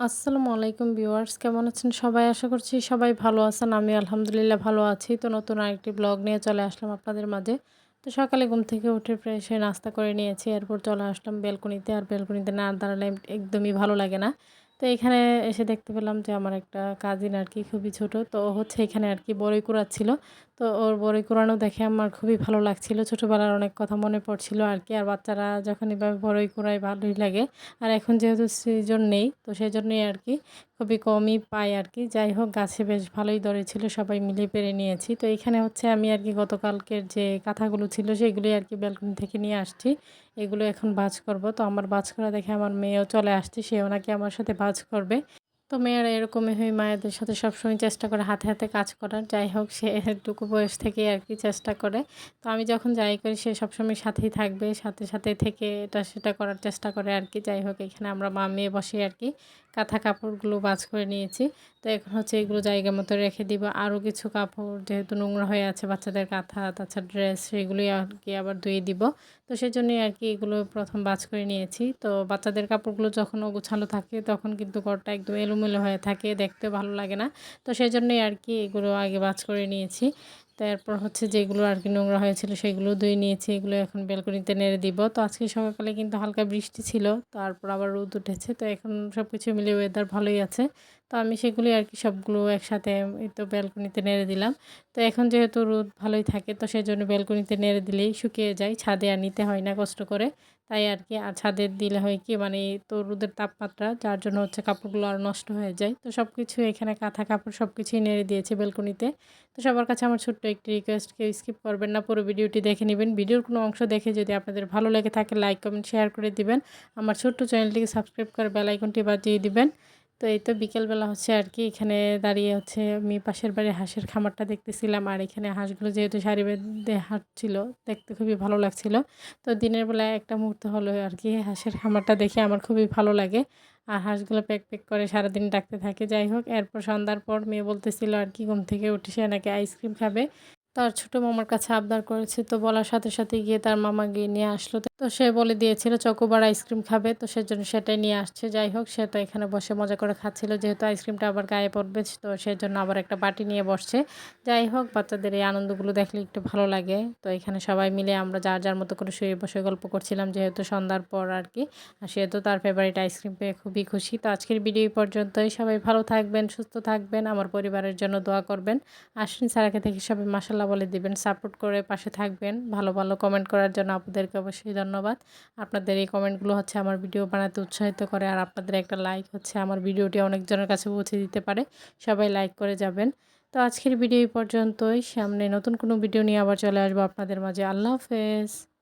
আসসালামু আলাইকুম ভিউয়ার্স, কেমন আছেন সবাই? আশা করছি সবাই ভালো আছেন। আমি আলহামদুলিল্লাহ ভালো আছি। তো নতুন আরেকটি ব্লগ নিয়ে চলে আসলাম আপনাদের মাঝে। তো সকালে ঘুম থেকে উঠে ফ্রেশ হয়ে নাস্তা করে নিয়েছি। এরপর চলে আসলাম বেলকনিতে। আর বেলকনিতে না দাঁড়ালে একদমই ভালো লাগে না। তো এখানে এসে দেখতে পেলাম যে আমার একটা কাজিন আরকি খুবই ছোট। তো ও হচ্ছে এখানে আরকি বড়ই কুড়াচ্ছিল। তো ওর বড়ই কুড়ানো দেখে আমার খুবই ভালো লাগছিল। ছোটবেলার অনেক কথা মনে পড়ছিল আরকি। আর বাচ্চারা যখন এভাবে বড়ই কুড়ায় ভালোই লাগে। আর এখন যেহেতু সিজন নেই তো সেজন্যই আরকি খুবই কমই পাই আরকি। যাই হোক গাছে বেশ ভালোই ধরেছিল, সবাই মিলে পেড়ে নিয়েছি। তো এখানে হচ্ছে আমি আরকি গতকালকের যে কাঁথাগুলো ছিল সেগুলোই আরকি ব্যালকনি থেকে নিয়ে আসছি। এগুলো এখন ভাঁজ করব। তো আমার ভাঁজ করা দেখে আমার মেয়েও চলে আসছে, সেও নাকি আমার সাথে ভাঁজ করবে। তো মেয়েরা এরকমই হয়, মায়েদের সাথে সবসময় চেষ্টা করে হাতে, হাতে কাজ করার। যাই হোক সে এটুকু বয়স থেকেই আরকি চেষ্টা করে। তো আমি যখন যাই করি সে সবসময় সাথেই থাকবে। সাথে, সাথে থেকে এটা সেটা করার চেষ্টা করে আরকি। যাই হোক এখানে আমরা মা মেয়ে বসে আরকি কাঁথা কাপড়গুলো ভাঁজ করে নিয়েছি। তো এখন হচ্ছে এগুলো জায়গা মতো রেখে দিব। আরও কিছু কাপড় যেহেতু নোংরা হয়ে আছে বাচ্চাদের কাঁথা, তাছাড়া ড্রেস সেগুলোই আরকি আবার ধুয়ে দিব। তো সেজন্যই আরকি এগুলো ১ম ভাঁজ করে নিয়েছি। তো বাচ্চাদের কাপড়গুলো যখন অগোছালো থাকে তখন কিন্তু ঘরটা একদম এলোমেলো হয়ে থাকে, দেখতেও ভালো লাগে না। তো সেজন্যই আরকি এগুলো আগে ভাঁজ করে নিয়েছি। তারপর হচ্ছে যেগুলো আরকি নোংরা হয়েছিল সেগুলো ধুয়ে নিয়েছি। এগুলো এখন বেলকনিতে নেড়ে দিব। তো আজকে সকালে কিন্তু হালকা বৃষ্টি ছিল। তারপর আবার রোদ উঠেছে। তো এখন সবকিছু মিলিয়ে ওয়েদার ভালোই আছে। তো আমি সেগুলোই আরকি সবগুলো একসাথে এই তো বেলকনিতে নেড়ে দিলাম। তো এখন যেহেতু রোদ ভালোই থাকে তো সেজন্য বেলকনিতে নেড়ে দিলেই শুকিয়ে যায়। ছাদে আর নিতে হয় না কষ্ট করে। তাই আরকি। আর ছাদে দিলে হয় কি মানে তো রোদের তাপমাত্রা যার জন্য হচ্ছে কাপড়গুলো আরও নষ্ট হয়ে যায়। তো সবকিছু এখানে কাঁথা কাপড় সবকিছুই নেড়ে দিয়েছি বেলকনিতে। তো সবার কাছে আমার ছোট্ট একটি রিকোয়েস্ট, কেউ স্কিপ করবেন না, পুরো ভিডিওটি দেখে নিবেন। ভিডিওর কোনো অংশ দেখে যদি আপনাদের ভালো লেগে থাকে লাইক, কমেন্ট, শেয়ার করে দিবেন। আমার ছোট্ট চ্যানেলটিকে সাবস্ক্রাইব করে বেল আইকনটি বাজিয়ে দিবেন। তো এই তো বিকেলবেলা হচ্ছে আরকি এখানে দাঁড়িয়ে হচ্ছে আমি পাশের বাড়ির হাঁসের খামারটা দেখতেছিলাম। আর এখানে হাঁসগুলো যেহেতু সারি বেঁধে হাঁটছিল, দেখতে খুবই ভালো লাগছিল। তো দিনের বেলায় একটা মুহূর্ত হলো আরকি হাঁসের খামারটা দেখে আমার খুবই ভালো লাগে। আর হাঁসগুলো প্যাক, প্যাক করে সারাদিন ডাকতে থাকে। যাই হোক এরপর সন্ধ্যার পর মেয়ে বলতেছিল আরকি ঘুম থেকে উঠে সে নাকি আইসক্রিম খাবে। তার ছোট মামার কাছে আবদার করেছে। তো বলার সাথে, সাথে গিয়ে তার মামা গিয়ে নিয়ে আসলো। তো সে বলে দিয়েছিল চকোবার আইসক্রিম খাবে। তো সেজন্য সেটাই নিয়ে আসছে। যাই হোক সে তো এখানে বসে মজা করে খাচ্ছিল। যেহেতু আইসক্রিমটা আবার গায়ে পড়বে তো সেজন্য আবার একটা বাটি নিয়ে বসছে। যাই হোক বাচ্চাদের এই আনন্দগুলো দেখলে একটু ভালো লাগে। তো এখানে সবাই মিলে আমরা যার, যার মতো করে শুয়ে বসে গল্প করছিলাম যেহেতু সন্ধ্যার পর আরকি। আর সে তো তার ফেভারিট আইসক্রিম পেয়ে খুবই খুশি। তো আজকের ভিডিও এই পর্যন্তই। সবাই ভালো থাকবেন, সুস্থ থাকবেন। আমার পরিবারের জন্য দোয়া করবেন। আশ্বিন স্যারাকে থেকে সবাই মাশাআল্লাহ বলে দিবেন। সাপোর্ট করে পাশে থাকবেন। ভালো, ভালো কমেন্ট করার জন্য আপনাদেরকে অবশ্যই ধন্যবাদ। আপনাদের এই কমেন্টগুলো হচ্ছে আমার ভিডিও বানাতে উৎসাহিত করে। আর আপনাদের একটা লাইক হচ্ছে আমার ভিডিওটি অনেকজনের কাছে পৌঁছে দিতে পারে। সবাই লাইক করে যাবেন। তো আজকের ভিডিও এই পর্যন্তই। সামনে নতুন কোনো ভিডিও নিয়ে আবার চলে আসবো আপনাদের মাঝে। আল্লাহ হাফেজ।